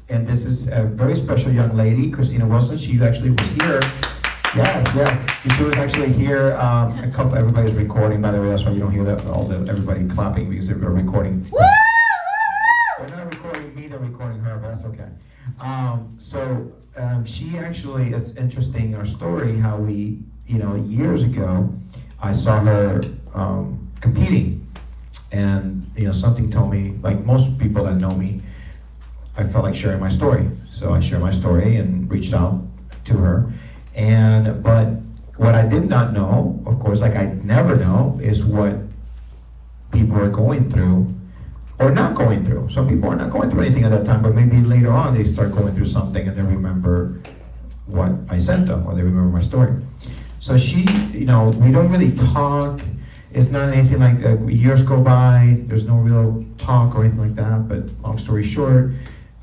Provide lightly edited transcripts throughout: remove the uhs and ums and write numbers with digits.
And this is a very special young lady, Christina Wilson. She actually was here. Yes. She was actually here. Everybody's recording, by the way. That's why you don't hear everybody clapping, because they're recording. They're not recording me, they're recording her, but that's okay. She actually, it's interesting, our story, how we, years ago, I saw her competing. And, something told me, like most people that know me, I felt like sharing my story. So I shared my story and reached out to her. But what I did not know, of course, like I never know, is what people are going through or not going through. Some people are not going through anything at that time, but maybe later on they start going through something and they remember what I sent them, or they remember my story. So she, we don't really talk. It's not anything like years go by, there's no real talk or anything like that, but long story short,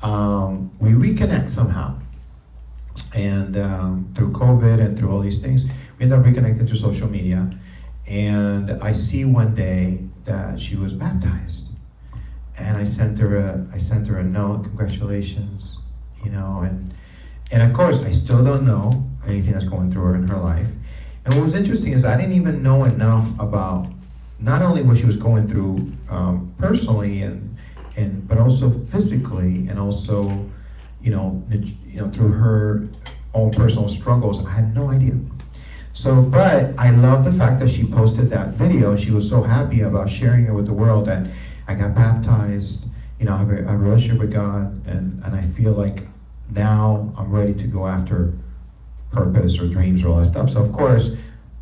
we reconnect somehow. And through COVID and through all these things, we ended up reconnecting through social media. And I see one day that she was baptized. And I sent her a note, congratulations, and of course I still don't know anything that's going through her in her life. And what was interesting is I didn't even know enough about not only what she was going through personally but also physically, and also through her own personal struggles. I had no idea. But I love the fact that she posted that video. She was so happy about sharing it with the world that I got baptized, I have a relationship with God, and I feel like now I'm ready to go after purpose or dreams or all that stuff. So of course,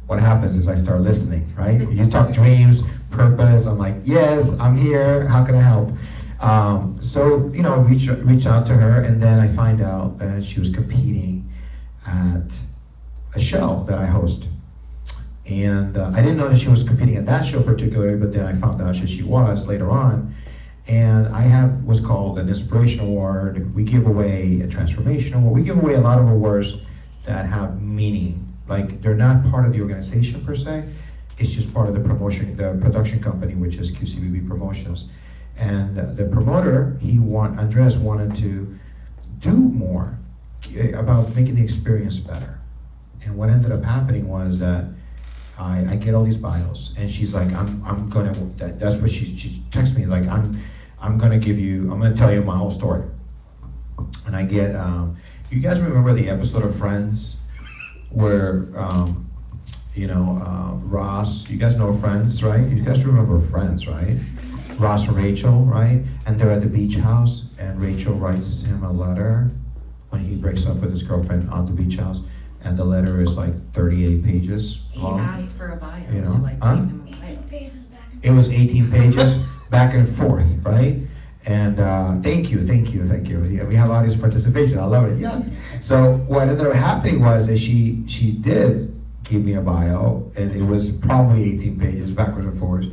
what happens is I start listening, right? You talk dreams, purpose, I'm like, yes, I'm here, how can I help? Reach out to her, and then I find out that she was competing at a show that I host. And I didn't know that she was competing at that show particularly, but then I found out that she was later on. And I have what's called an inspiration award. We give away a transformation award. We give away a lot of awards that have meaning. Like, they're not part of the organization per se. It's just part of the production company, which is QCBB Promotions. And the promoter, Andres wanted to do more about making the experience better. And what ended up happening was that I get all these bios, and she's like, that's what she texted me, like, I'm gonna tell you my whole story. And I get, you guys remember the episode of Friends where, Ross, you guys know Friends, right? You guys remember Friends, right? Ross and Rachel, right? And they're at the beach house, and Rachel writes him a letter when he breaks up with his girlfriend on the beach house. And the letter is like 38 pages long. He asked for a bio, so like gave him a bio. It was 18 pages back and forth, right? And thank you. Yeah, we have audience participation, I love it, yes. So what ended up happening was that she did give me a bio, and it was probably 18 pages backwards and forwards.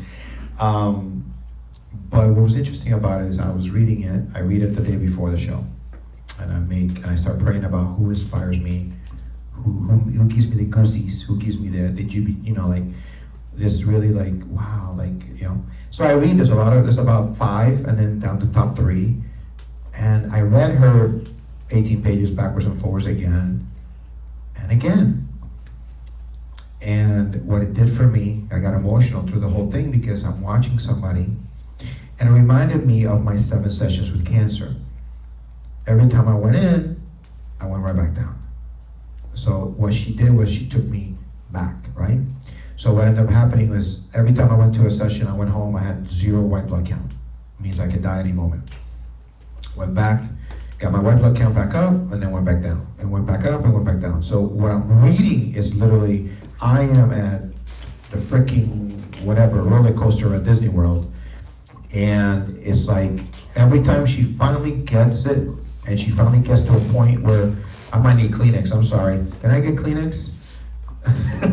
But what was interesting about it is I was reading it, I read it the day before the show. And I start praying about who inspires me, who gives me the goosies, who gives me the like this really like, wow, like, So I read, there's about 5 and then down to top 3. And I read her 18 pages backwards and forwards again and again. And what it did for me, I got emotional through the whole thing because I'm watching somebody, and it reminded me of my 7 sessions with cancer. Every time I went in, I went right back down. So what she did was she took me back, right? So what ended up happening was every time I went to a session, I went home, I had 0 white blood count. It means I could die any moment. Went back, got my white blood count back up, and then went back down. And went back up and went back down. So what I'm reading is literally, I am at the freaking whatever roller coaster at Disney World. And it's like every time she finally gets it, and she finally gets to a point where I might need Kleenex, I'm sorry. Can I get Kleenex?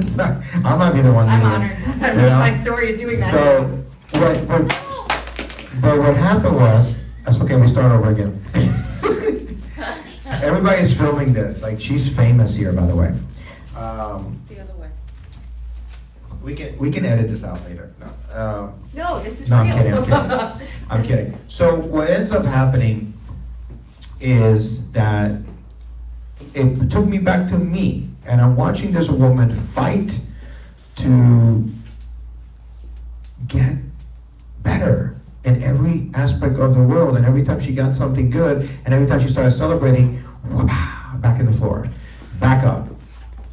Sorry, I might be the one I'm needing honored. it. My story is doing that. So, but what happened was, that's okay, we start over again. Everybody's filming this, like she's famous here, by the way. The other way. We can edit this out later. No, this is No, real. I'm kidding. I'm kidding. So what ends up happening is that it took me back to me, and I'm watching this woman fight to get better in every aspect of the world, and every time she got something good, and every time she started celebrating, whoop, back in the floor, back up,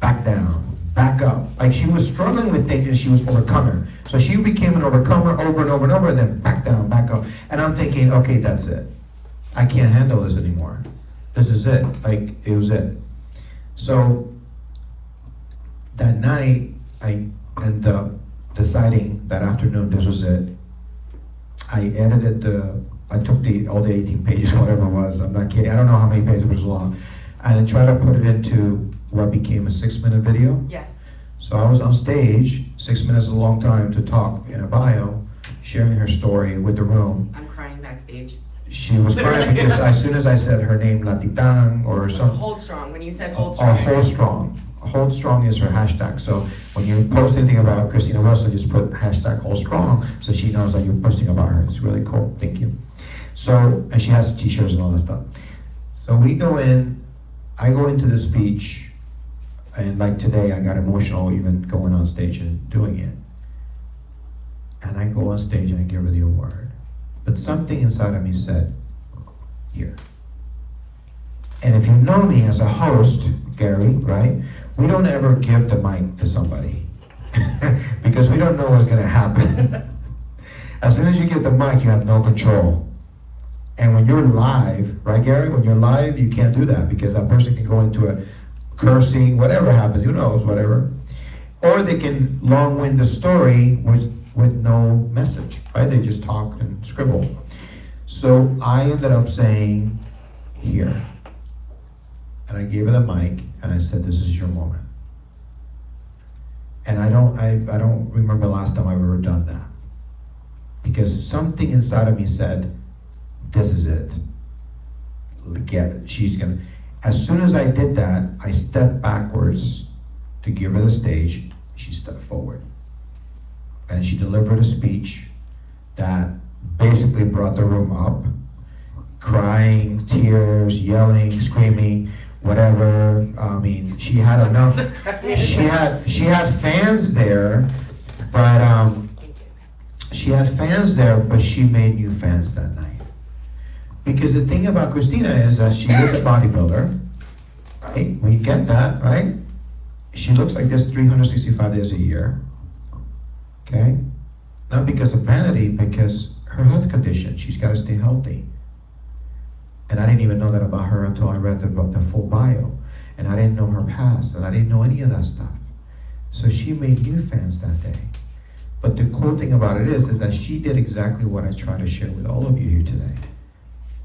back down, back up. Like she was struggling with things and she was overcomer. So she became an overcomer over and over and over, and then back down, back up. And I'm thinking, okay, that's it. I can't handle this anymore. This is it. Like, it was it. So that night, I ended up deciding that afternoon this was it. I edited I took all the 18 pages, whatever it was, I'm not kidding, I don't know how many pages it was long, and I tried to put it into what became a 6-minute video. Yeah. So I was on stage, 6 minutes is a long time to talk in a bio, sharing her story with the room. I'm crying backstage. She was crying because as soon as I said her name, La Titan, or something. Hold strong, when you said hold strong. Hold strong. Hold strong is her hashtag. So when you post anything about Christina Wilson, just put hashtag hold strong so she knows that you're posting about her. It's really cool. Thank you. So, and she has t-shirts and all that stuff. So we go in, I go into the speech, and like today, I got emotional even going on stage and doing it. And I go on stage and I give her the award. But something inside of me said, here. And if you know me as a host, Gary, right? We don't ever give the mic to somebody because we don't know what's gonna happen. As soon as you get the mic, you have no control. And when you're live, right, Gary? When you're live, you can't do that because that person can go into a cursing, whatever happens, who knows, whatever. Or they can long-wind the story with no message, right? They just talk and scribble. So I ended up saying, here. And I gave her the mic, and I said, this is your moment. And I don't remember the last time I've ever done that. Because something inside of me said, this is it. She's gonna. As soon as I did that, I stepped backwards to give her the stage. She stepped forward. And she delivered a speech that basically brought the room up, crying, tears, yelling, screaming, whatever. I mean, she had enough. She had fans there, but she made new fans that night. Because the thing about Christina is that she is a bodybuilder, right? We get that, right? She looks like this 365 days a year, okay? Not because of vanity, because her health condition, she's gotta stay healthy. And I didn't even know that about her until I read the full bio. And I didn't know her past, and I didn't know any of that stuff. So she made new fans that day. But the cool thing about it is that she did exactly what I try to share with all of you here today.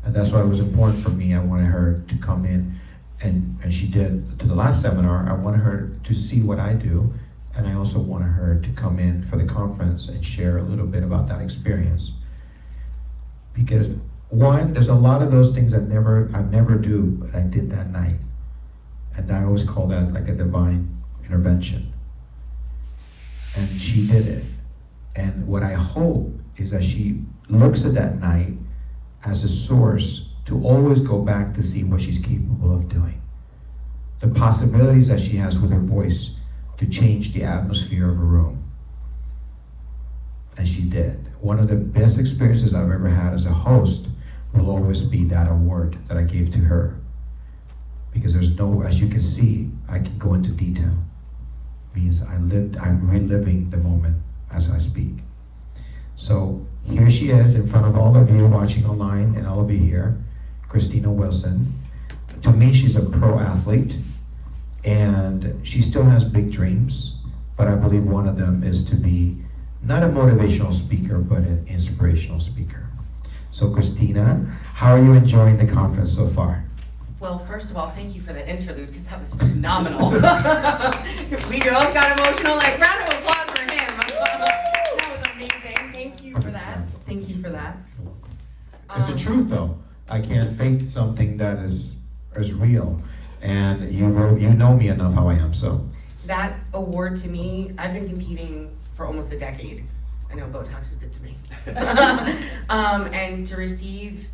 And that's why it was important for me. I wanted her to come in, and she did to the last seminar. I wanted her to see what I do, and I also wanted her to come in for the conference and share a little bit about that experience. Because one, there's a lot of those things I never do, but I did that night. And I always call that like a divine intervention. And she did it. And what I hope is that she looks at that night as a source to always go back to see what she's capable of doing. The possibilities that she has with her voice to change the atmosphere of a room. And she did. One of the best experiences I've ever had as a host will always be that award that I gave to her. Because there's no, as you can see, I can go into detail. Means I'm reliving the moment as I speak. So here she is in front of all of you watching online and all of you here, Christina Wilson. To me, she's a pro athlete, and she still has big dreams, but I believe one of them is to be not a motivational speaker, but an inspirational speaker. So Christina, how are you enjoying the conference so far? Well, first of all, thank you for the interlude, because that was phenomenal. We both got emotional, like, round of applause for him. That was amazing. Thank you for that. Thank you for that. It's the truth, though. I can't fake something that is real. And you know me enough how I am, so. That award to me, I've been competing for almost a decade. I know Botox is good to me. And to receive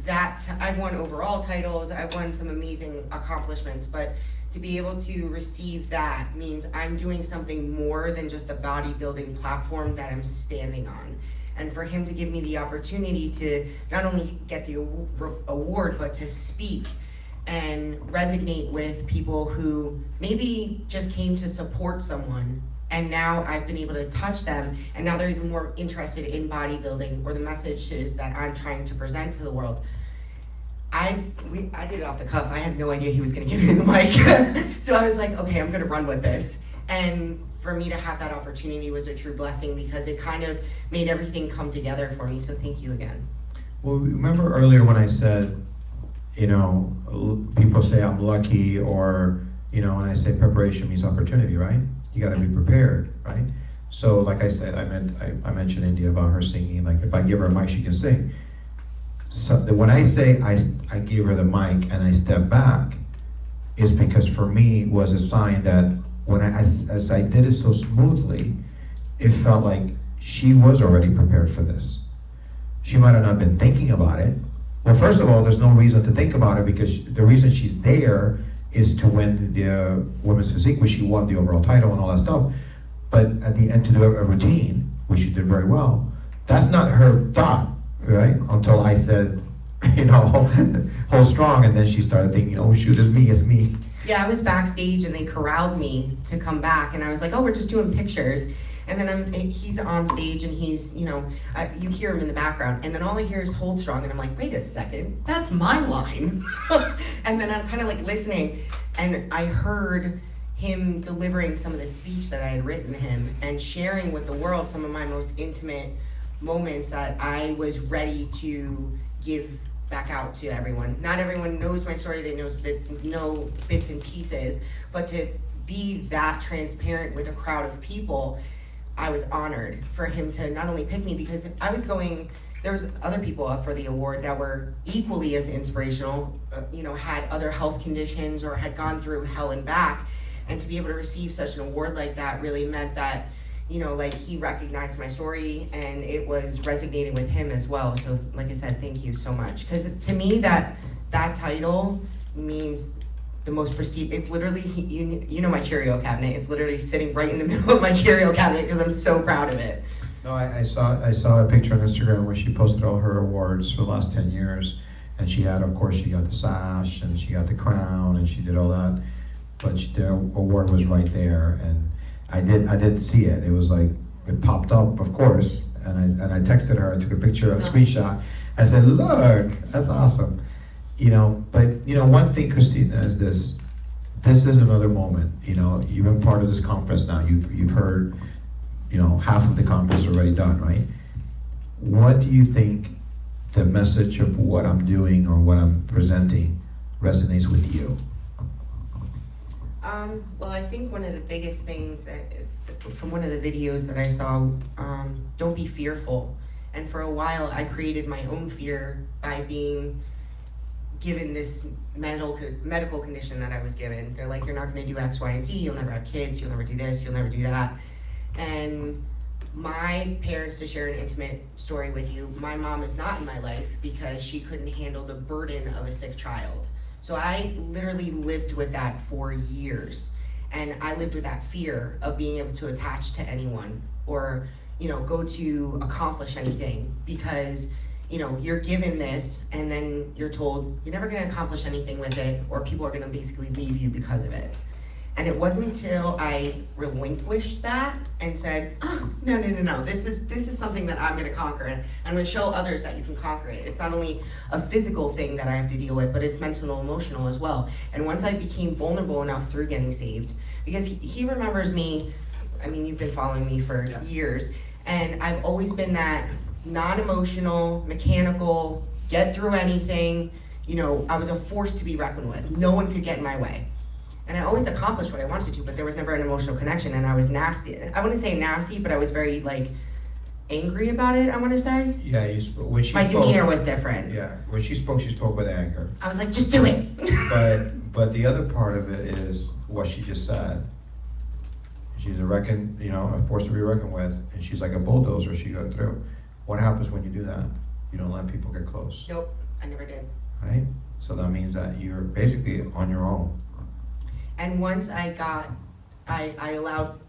I've won overall titles, I've won some amazing accomplishments, but to be able to receive that means I'm doing something more than just a bodybuilding platform that I'm standing on. And for him to give me the opportunity to not only get the award, but to speak and resonate with people who maybe just came to support someone, and now I've been able to touch them, and now they're even more interested in bodybuilding or the messages that I'm trying to present to the world. I did it off the cuff. I had no idea he was gonna give me the mic. So I was like, okay, I'm gonna run with this. And for me to have that opportunity was a true blessing, because it kind of made everything come together for me. So thank you again. Well, remember earlier when I said, people say I'm lucky, or, when I say preparation means opportunity, right? You gotta be prepared, right? So like I said, I mentioned India about her singing, like if I give her a mic, she can sing. So when I say I gave her the mic and I stepped back, is because for me was a sign that when as I did it so smoothly, it felt like she was already prepared for this. She might have not been thinking about it. Well, first of all, there's no reason to think about it, because the reason she's there is to win the women's physique, which she won the overall title and all that stuff. But at the end, to do a routine, which she did very well, that's not her thought, right? Until I said, hold strong, and then she started thinking, oh shoot, it's me. Yeah, I was backstage and they corralled me to come back, and I was like, oh, we're just doing pictures. And then he's on stage and he's, you hear him in the background, and then all I hear is hold strong, and I'm like, wait a second, that's my line. And then I'm kind of like listening, and I heard him delivering some of the speech that I had written him and sharing with the world some of my most intimate moments that I was ready to give back out to everyone. Not everyone knows my story, they know bits and pieces, but to be that transparent with a crowd of people, I was honored for him to not only pick me, because there was other people up for the award that were equally as inspirational, had other health conditions or had gone through hell and back, and to be able to receive such an award like that really meant that, he recognized my story and it was resonating with him as well. So like I said, thank you so much. Because to me, that title means the most prestige. It's literally, my Cheerio cabinet. It's literally sitting right in the middle of my Cheerio cabinet because I'm so proud of it. No, I saw a picture on Instagram where she posted all her awards for the last 10 years. And she got the sash, and she got the crown, and she did all that. But the award was right there, and I did see it. It was like, it popped up, of course, and I texted her. I took a picture, a screenshot. I said, look, that's awesome. But one thing, Christina, is this is another moment. You've been part of this conference now. You've heard, half of the conference already done, right? What do you think the message of what I'm doing or what I'm presenting resonates with you? Well, I think one of the biggest things from one of the videos that I saw, don't be fearful. And for a while, I created my own fear by being given this medical condition that I was given. They're like, you're not gonna do X, Y, and Z, you'll never have kids, you'll never do this, you'll never do that. And my parents, to share an intimate story with you, my mom is not in my life because she couldn't handle the burden of a sick child. So I literally lived with that for years. And I lived with that fear of being able to attach to anyone or, go to accomplish anything, because, you're given this and then you're told you're never gonna accomplish anything with it, or people are gonna basically leave you because of it. And it wasn't until I relinquished that and said, oh, no, this is something that I'm gonna conquer, and I'm gonna show others that you can conquer it. It's not only a physical thing that I have to deal with, but it's mental and emotional as well. And once I became vulnerable enough through getting saved, because he remembers me, you've been following me for years, and I've always been that non-emotional, mechanical, get through anything, I was a force to be reckoned with. No one could get in my way. And I always accomplished what I wanted to, but there was never an emotional connection, and I was nasty. I wouldn't say nasty, but I was very, angry about it, I want to say. Yeah, my demeanor was different. Yeah, when she spoke with anger. I was like, just do it. But the other part of it is what she just said. She's a force to be reckoned with, and she's like a bulldozer. She got through. What happens when you do that? You don't let people get close. Nope. I never did. right? So that means that you're basically on your own. And once I allowed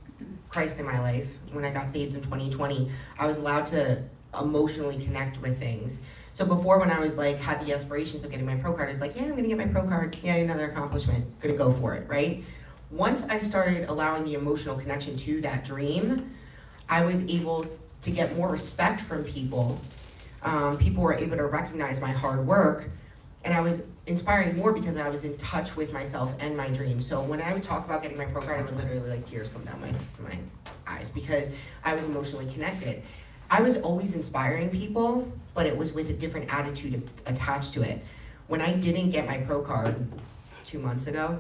Christ in my life, when I got saved in 2020, I was allowed to emotionally connect with things. So before, when I was like, had the aspirations of getting my pro card, it's like, yeah, I'm gonna get my pro card, yeah, another accomplishment, gonna go for it, right? Once I started allowing the emotional connection to that dream, I was able to get more respect from people. People were able to recognize my hard work, and I was inspiring more because I was in touch with myself and my dreams. So when I would talk about getting my pro card, I would literally like tears come down my eyes because I was emotionally connected. I was always inspiring people, but it was with a different attitude attached to it. When I didn't get my pro card 2 months ago,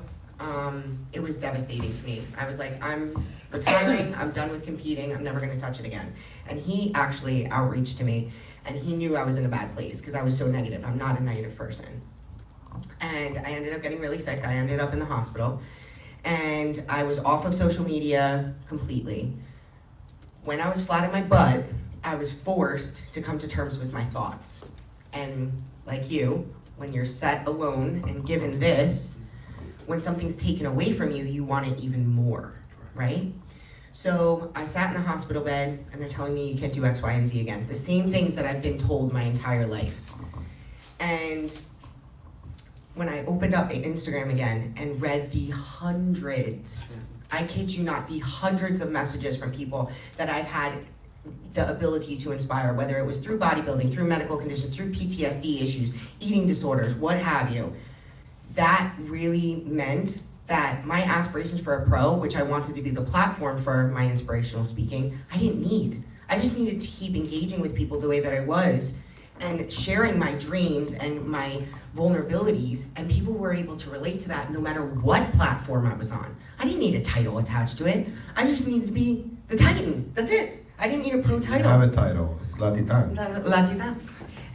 it was devastating to me. I was like, I'm retiring, I'm done with competing, I'm never gonna touch it again. And he actually outreached to me, and he knew I was in a bad place because I was so negative. I'm not a negative person. And I ended up getting really sick. I ended up in the hospital, and I was off of social media completely. When I was flat on my butt, I was forced to come to terms with my thoughts. And like you, when you're set alone and given this, when something's taken away from you, you want it even more, right? So I sat in the hospital bed, and they're telling me you can't do X, Y, and Z again. The same things that I've been told my entire life. And when I opened up Instagram again and read the hundreds, I kid you not, the hundreds of messages from people that I've had the ability to inspire, whether it was through bodybuilding, through medical conditions, through PTSD issues, eating disorders, what have you, that really meant that my aspirations for a pro, which I wanted to be the platform for my inspirational speaking, I didn't need. I just needed to keep engaging with people the way that I was and sharing my dreams and my vulnerabilities, and people were able to relate to that no matter what platform I was on. I didn't need a title attached to it. I just needed to be the Titan. That's it. I didn't need a pro title. You have a title. It's La Titan. La Titan.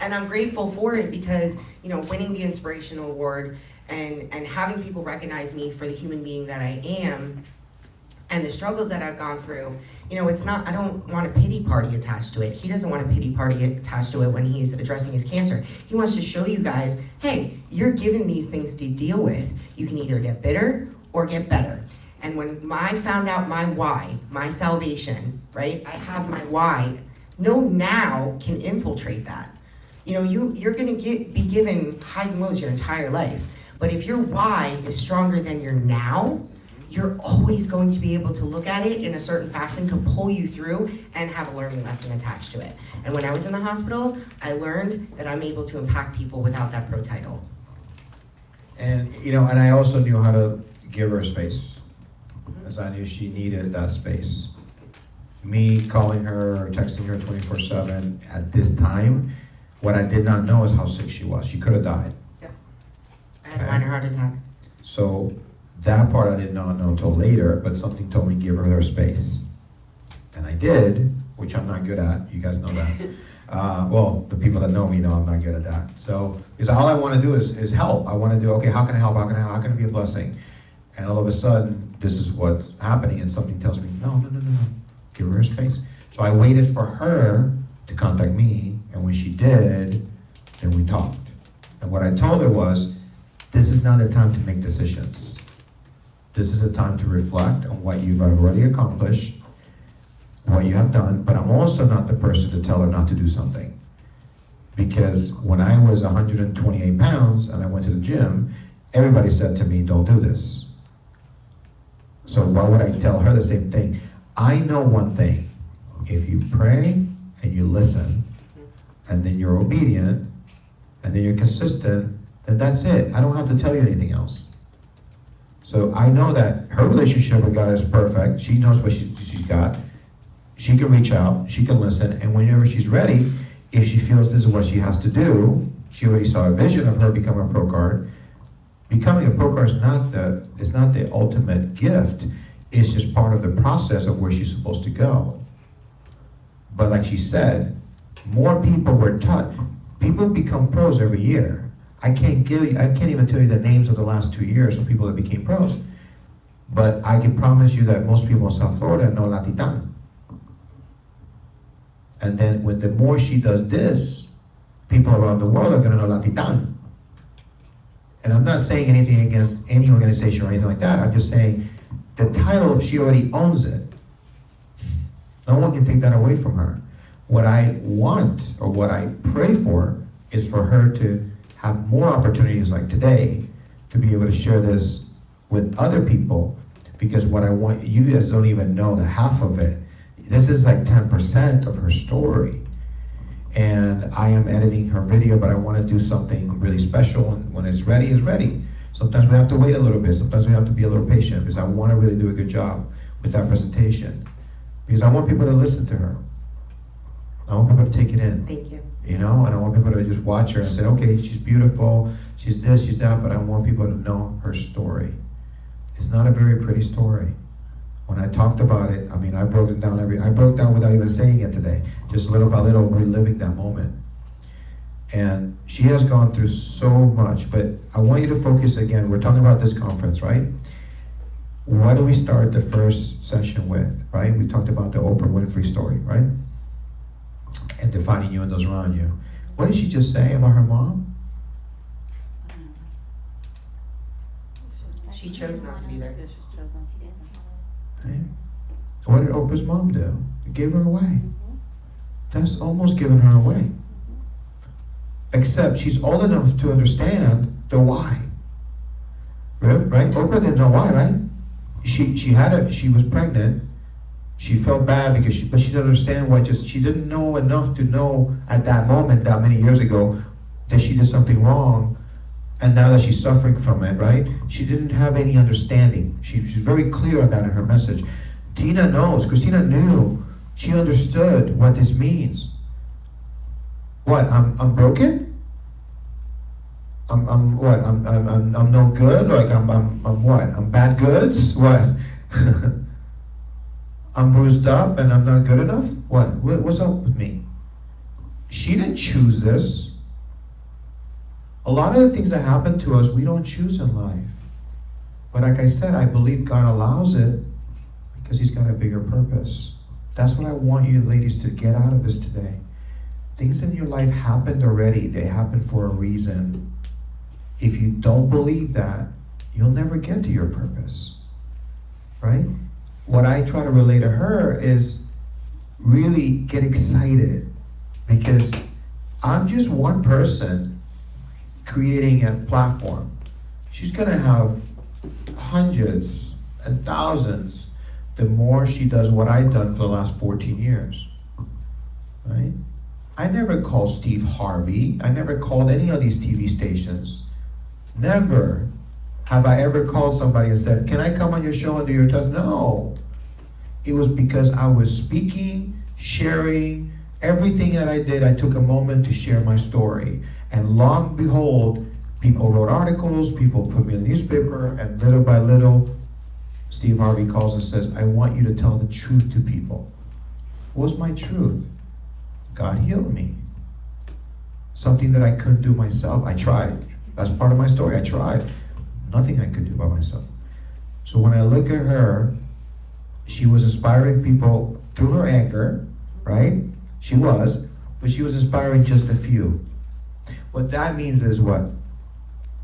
And I'm grateful for it because, you know, winning the Inspirational Award and having people recognize me for the human being that I am and the struggles that I've gone through, you know, it's not, I don't want a pity party attached to it. He doesn't want a pity party attached to it when he's addressing his cancer. He wants to show you guys, hey, you're given these things to deal with. You can either get bitter or get better. And when I found out my why, my salvation, right? I have my why. No now can infiltrate that. You know, you're gonna be given highs and lows your entire life. But if your why is stronger than your now, you're always going to be able to look at it in a certain fashion to pull you through and have a learning lesson attached to it. And when I was in the hospital, I learned that I'm able to impact people without that pro title. And, you know, and I also knew how to give her space, as I knew she needed that space. Me calling her or texting her 24/7 at this time, what I did not know is how sick she was. She could have died. Yeah. I had a minor heart attack. So that part I did not know until later, but something told me give her space. And I did, which I'm not good at. You guys know that. Well, the people that know me know I'm not good at that. So, because all I want to do is help. I want to do, okay, how can I help? How can I help? How can I be a blessing? And all of a sudden, this is what's happening, and something tells me, no. Give her space. So I waited for her to contact me, and when she did, then we talked. And what I told her was, this is not the time to make decisions. This is a time to reflect on what you've already accomplished, what you have done, but I'm also not the person to tell her not to do something. Because when I was 128 pounds and I went to the gym, everybody said to me, don't do this. So why would I tell her the same thing? I know one thing. If you pray and you listen, and then you're obedient, and then you're consistent, then that's it. I don't have to tell you anything else. So I know that her relationship with God is perfect. She knows what she's got. She can reach out, she can listen, and whenever she's ready, if she feels this is what she has to do, she already saw a vision of her becoming a pro card. Becoming a pro card is not the ultimate gift. It's just part of the process of where she's supposed to go. But like she said, more people were taught. People become pros every year. I can't even tell you the names of the last 2 years of people that became pros. But I can promise you that most people in South Florida know La Titan. And then the more she does this, people around the world are gonna know La Titan. And I'm not saying anything against any organization or anything like that. I'm just saying the title, she already owns it. No one can take that away from her. What I want, or what I pray for, is for her to have more opportunities like today to be able to share this with other people, because what I want, you guys don't even know the half of it. This is like 10% of her story. And I am editing her video, but I want to do something really special, and when it's ready, it's ready. Sometimes we have to wait a little bit, sometimes we have to be a little patient, because I want to really do a good job with that presentation. Because I want people to listen to her. I want people to take it in. Thank you. You know, and I want people to just watch her and say, okay, she's beautiful, she's this, she's that, but I want people to know her story. It's not a very pretty story. When I talked about it, I mean, I broke it down I broke down without even saying it today, just little by little reliving that moment. And she has gone through so much, but I want you to focus again, we're talking about this conference, right? What do we start the first session with, right? We talked about the Oprah Winfrey story, right? And defining you and those around you. What did she just say about her mom? She chose not to be there. Right? What did Oprah's mom do? It gave her away. That's almost giving her away. Except she's old enough to understand the why. Right? Oprah didn't know why, right? She was pregnant. She felt bad because but she didn't understand why. She didn't know enough to know at that moment, that many years ago, that she did something wrong. And now that she's suffering from it, right? She didn't have any understanding. She's very clear on that in her message. Tina knows, Christina knew, she understood what this means. What, I'm broken? I'm what, I'm no good? Like I'm what, I'm bad goods? What? I'm bruised up and I'm not good enough? What's up with me? She didn't choose this. A lot of the things that happen to us, we don't choose in life. But like I said, I believe God allows it because He's got a bigger purpose. That's what I want you ladies to get out of this today. Things in your life happened already. They happened for a reason. If you don't believe that, you'll never get to your purpose. Right? What I try to relay to her is really get excited, because I'm just one person creating a platform. She's gonna have hundreds and thousands the more she does what I've done for the last 14 years, right? I never called Steve Harvey. I never called any of these TV stations. Never have I ever called somebody and said, can I come on your show and do your test? No. It was because I was speaking, sharing, everything that I did, I took a moment to share my story. And lo and behold, people wrote articles, people put me in the newspaper, and little by little, Steve Harvey calls and says, I want you to tell the truth to people. What was my truth? God healed me. Something that I couldn't do myself. I tried. That's part of my story. I tried. Nothing I could do by myself. So when I look at her, she was inspiring people through her anger, right? She was, but she was inspiring just a few. What that means is what?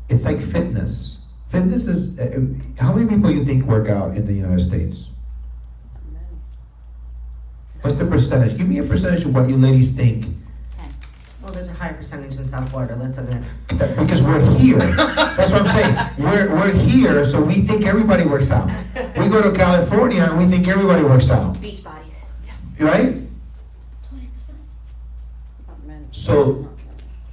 It's like fitness. Fitness is, how many people you think work out in the United States? What's the percentage? Give me a percentage of what you ladies think. Well, there's a higher percentage in South Florida, let's admit. Because we're here. That's what I'm saying. We're here, so we think everybody works out. We go to California and we think everybody works out. Beach bodies. Right? 20%. So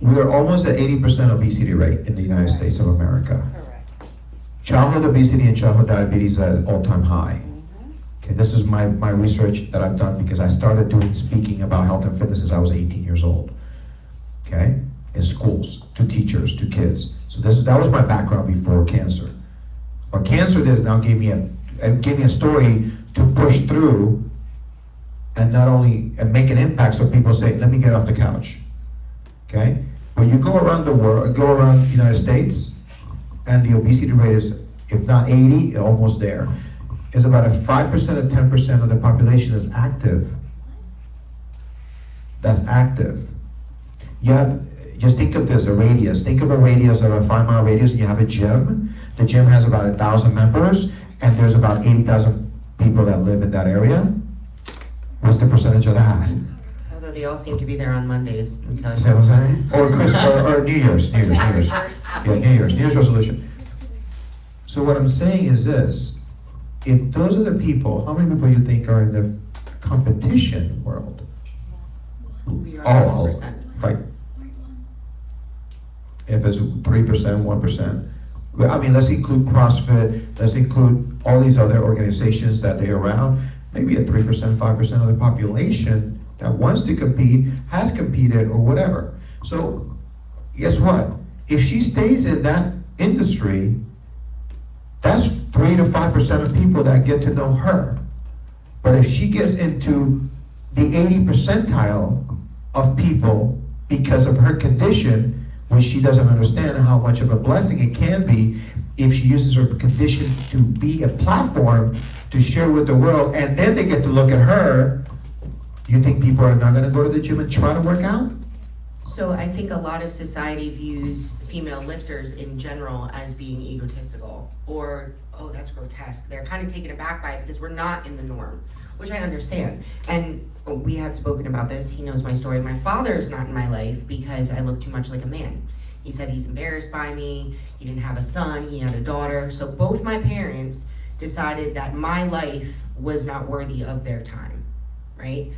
we're almost at 80% obesity rate in the United States of America. Correct. Childhood obesity and childhood diabetes are at all-time high. Okay, this is my research that I've done because I started doing speaking about health and fitness as I was 18 years old. Okay, in schools, to teachers, to kids. So that was my background before cancer. What cancer did is now gave me a story to push through, and not only make an impact, so people say, let me get off the couch. Okay, when you go around the world, go around the United States, and the obesity rate is, if not 80, almost there. It's about a 5% to 10% of the population is active. That's active. You have, just think of this, a radius. Think of a radius of a 5-mile radius, and you have a gym. The gym has about 1,000 members, and there's about 80,000 people that live in that area. What's the percentage of that? Although they all seem to be there on Mondays. Let me tell you. Say what I'm saying? Or Christmas, or New Year's. Yeah, New Year's resolution. So what I'm saying is this: if those are the people, how many people you think are in the competition world? We are All, 1%. like, if it's 3%, 1%. Well, I mean, let's include CrossFit, let's include all these other organizations that they're around. Maybe a 3%, 5% of the population that wants to compete, has competed, or whatever. So, guess what? If she stays in that industry, that's 3 to 5% of people that get to know her. But if she gets into the 80 percentile of people because of her condition, when she doesn't understand how much of a blessing it can be if she uses her condition to be a platform to share with the world, and then they get to look at her, you think people are not going to go to the gym and try to work out? So I think a lot of society views female lifters in general as being egotistical, or, oh, that's grotesque. They're kind of taken aback by it because we're not in the norm, which I understand. And we had spoken about this. He knows my story. My father is not in my life because I look too much like a man. He said he's embarrassed by me. He didn't have a son. He had a daughter. So both my parents decided that my life was not worthy of their time, right?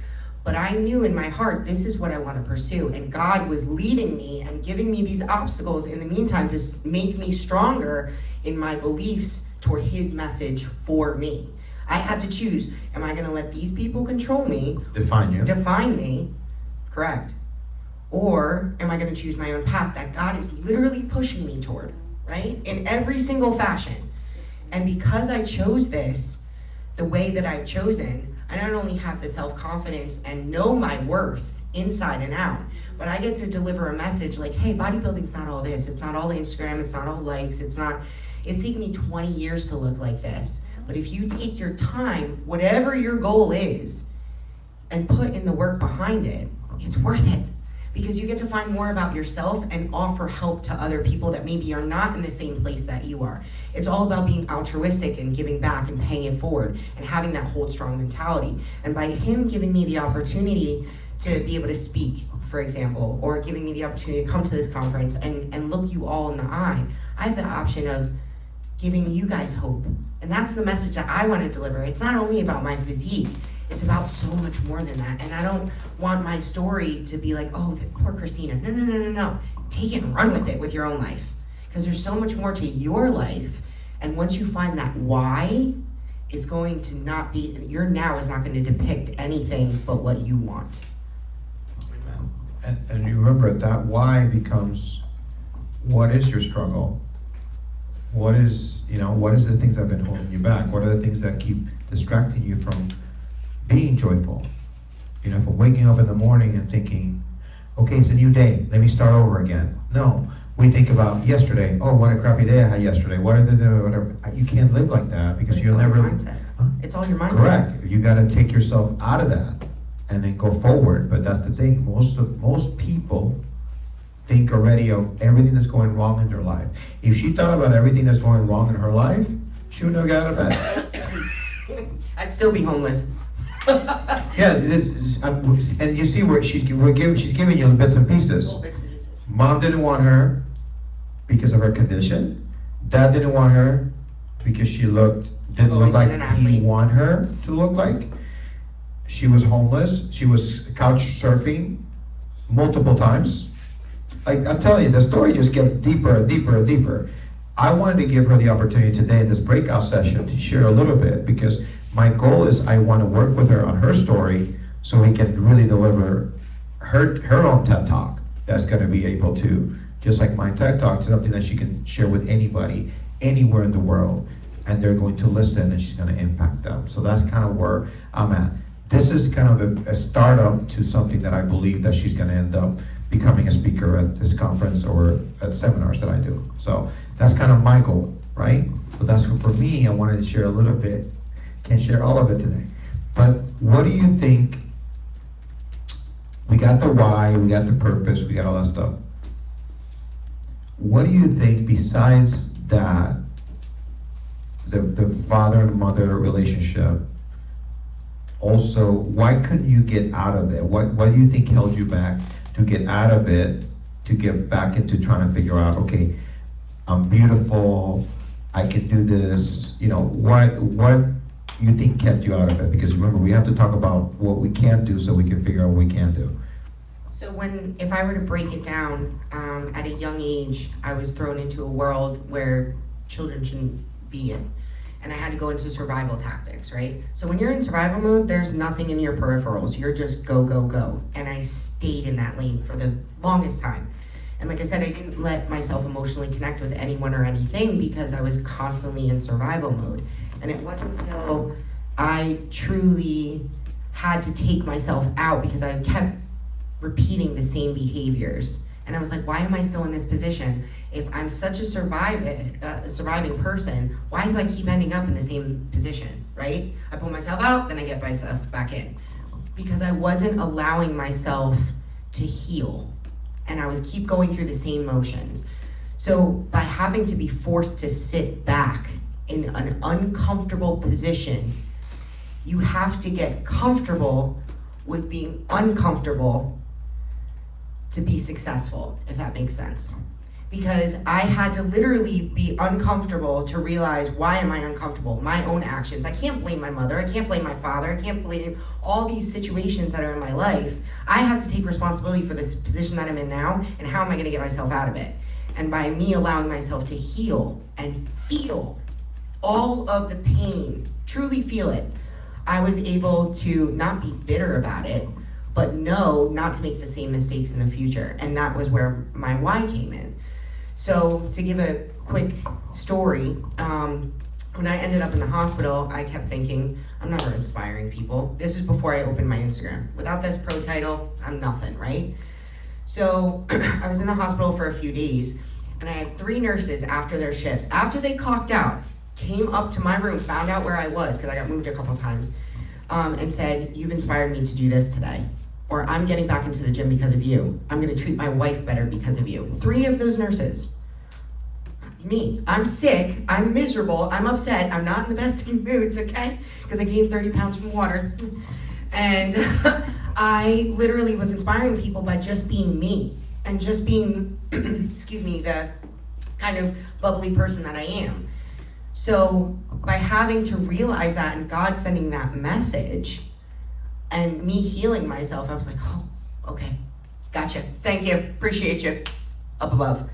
But I knew in my heart, this is what I want to pursue. And God was leading me and giving me these obstacles in the meantime to make me stronger in my beliefs toward his message for me. I had to choose, am I going to let these people control me? Define me, correct. Or am I going to choose my own path that God is literally pushing me toward, right? In every single fashion. And because I chose this, the way that I've chosen, I not only have the self-confidence and know my worth inside and out, but I get to deliver a message like, hey, bodybuilding's not all this. It's not all Instagram. It's not all likes. It's taken me 20 years to look like this. But if you take your time, whatever your goal is, and put in the work behind it, it's worth it. Because you get to find more about yourself and offer help to other people that maybe are not in the same place that you are. It's all about being altruistic and giving back and paying it forward and having that hold strong mentality. And by him giving me the opportunity to be able to speak, for example, or giving me the opportunity to come to this conference and look you all in the eye, I have the option of giving you guys hope. And that's the message that I want to deliver. It's not only about my physique, it's about so much more than that. And I don't want my story to be like, oh, poor Christina. No. Take it and run with it with your own life. Because there's so much more to your life. And once you find that why, it's going to not be, your now is not going to depict anything but what you want. And you remember that why becomes, what is your struggle? What is the things that have been holding you back? What are the things that keep distracting you from being joyful? From waking up in the morning and thinking, okay, it's a new day, let me start over again. No, we think about yesterday. Oh, what a crappy day I had yesterday. Whatever. You can't live like that because you'll never. It's all your mindset. Correct. You got to take yourself out of that and then go forward. But that's the thing. Most people think already of everything that's going wrong in their life. If she thought about everything that's going wrong in her life, she would never get out of bed. I'd still be homeless. Yeah, and you see where she's giving you bits and pieces. Mom didn't want her because of her condition. Dad didn't want her because she didn't look like he wanted her to look like. She was homeless. She was couch surfing multiple times. Like I'm telling you, the story just gets deeper and deeper and deeper. I wanted to give her the opportunity today in this breakout session to share a little bit because my goal is I want to work with her on her story so we can really deliver her own TED Talk that's going to be able to, just like my TED Talk, something that she can share with anybody, anywhere in the world, and they're going to listen and she's going to impact them. So that's kind of where I'm at. This is kind of a startup to something that I believe that she's going to end up becoming a speaker at this conference or at seminars that I do. So that's kind of my goal, right? So that's for me, I wanted to share a little bit. Can't share all of it today. But what do you think? We got the why, we got the purpose, we got all that stuff. what do you think besides that, the father and mother relationship, also, why couldn't you get out of it? What do you think held you back to get out of it, to get back into trying to figure out, okay, I'm beautiful, I can do this, what you think kept you out of it? Because remember, we have to talk about what we can't do so we can figure out what we can do. So if I were to break it down, at a young age, I was thrown into a world where children shouldn't be in. And I had to go into survival tactics, right? So when you're in survival mode, there's nothing in your peripherals. You're just go, go, go. And I stayed in that lane for the longest time. And like I said, I didn't let myself emotionally connect with anyone or anything because I was constantly in survival mode. And it wasn't until I truly had to take myself out because I kept repeating the same behaviors. And I was like, why am I still in this position? If I'm such a surviving person, why do I keep ending up in the same position, right? I pull myself out, then I get myself back in. Because I wasn't allowing myself to heal. And I was keep going through the same motions. So by having to be forced to sit back in an uncomfortable position, you have to get comfortable with being uncomfortable to be successful, if that makes sense. Because I had to literally be uncomfortable to realize, why am I uncomfortable? My own actions. I can't blame my mother, I can't blame my father, I can't blame all these situations that are in my life. I have to take responsibility for this position that I'm in now, and how am I gonna get myself out of it? And by me allowing myself to heal and feel all of the pain, truly feel it, I was able to not be bitter about it, but know not to make the same mistakes in the future. And that was where my why came in. So to give a quick story, when I ended up in the hospital, I kept thinking, I'm never inspiring people. This is before I opened my Instagram. Without this pro title, I'm nothing, right? So I was in the hospital for a few days, and I had 3 nurses after their shifts, after they clocked out, came up to my room, found out where I was, because I got moved a couple times, and said, you've inspired me to do this today. Or I'm getting back into the gym because of you. I'm gonna treat my wife better because of you. 3 of those nurses. Me, I'm sick, I'm miserable, I'm upset, I'm not in the best of moods, okay? Because I gained 30 pounds from water. And I literally was inspiring people by just being me. And just being, excuse me, the kind of bubbly person that I am. So by having to realize that and God sending that message and me healing myself, I was like, oh, okay, gotcha, thank you, appreciate you, up above.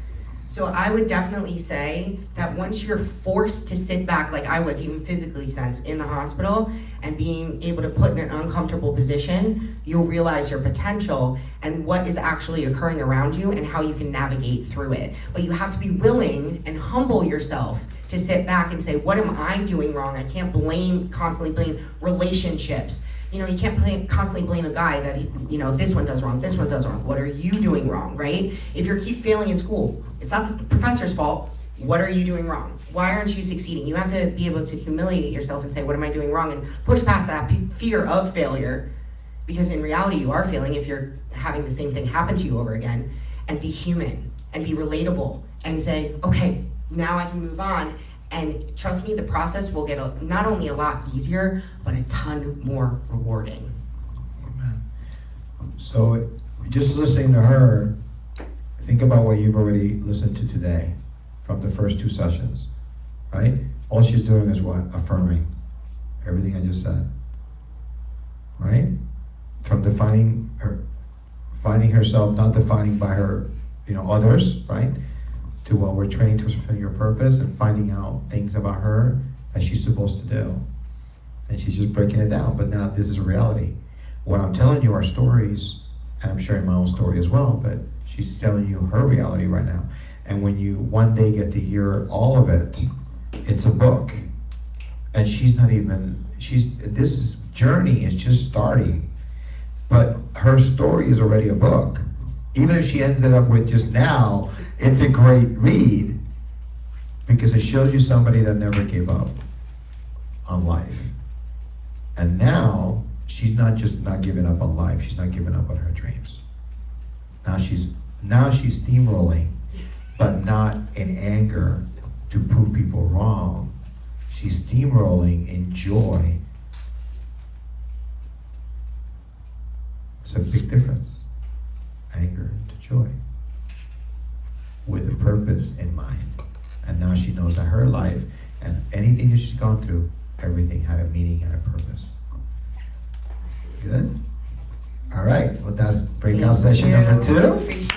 So I would definitely say that once you're forced to sit back, like I was, even physically since in the hospital, and being able to put in an uncomfortable position, you'll realize your potential and what is actually occurring around you and how you can navigate through it. But you have to be willing and humble yourself to sit back and say, what am I doing wrong? I can't constantly blame relationships. You can't constantly blame a guy that, this one does wrong, this one does wrong. What are you doing wrong, right? If you keep failing in school, it's not the professor's fault. What are you doing wrong? Why aren't you succeeding? You have to be able to humiliate yourself and say, what am I doing wrong? And push past that fear of failure, because in reality you are failing if you're having the same thing happen to you over again, and be human and be relatable and say, okay, now I can move on. And trust me, the process will get not only a lot easier, but a ton more rewarding. Amen. So just listening to her, think about what you've already listened to today from the first 2 sessions, right? All she's doing is what? Affirming everything I just said, right? From finding herself, not defining by her, others, right? To what we're training to fulfill your purpose and finding out things about her that she's supposed to do. And she's just breaking it down, but now this is reality. What I'm telling you are stories, and I'm sharing my own story as well, but she's telling you her reality right now. And when you one day get to hear all of it, it's a book. And this journey is just starting. But her story is already a book. Even if she ends it up with just now, it's a great read because it shows you somebody that never gave up on life. And now she's not just not giving up on life, she's not giving up on her dreams. Now she's steamrolling but not in anger to prove people wrong. She's steamrolling in joy. It's a big difference. Anger to joy. With a purpose in mind. And now she knows that her life and anything that she's gone through, everything had a meaning and a purpose. Good? All right. Well, that's breakout session number 2.